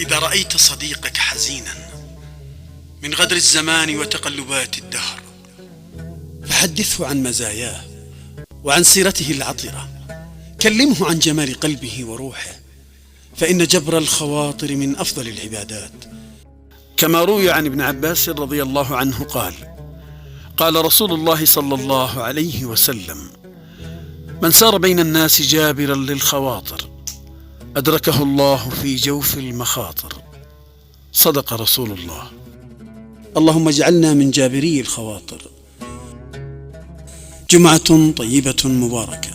إذا رأيت صديقك حزينا من غدر الزمان وتقلبات الدهر فحدثه عن مزاياه وعن سيرته العطرة، كلمه عن جمال قلبه وروحه، فإن جبر الخواطر من أفضل العبادات. كما روي عن ابن عباس رضي الله عنه قال: قال رسول الله صلى الله عليه وسلم: من سار بين الناس جابرا للخواطر أدركه الله في جوف المخاطر. صدق رسول الله. اللهم اجعلنا من جابري الخواطر. جمعة طيبة مباركة.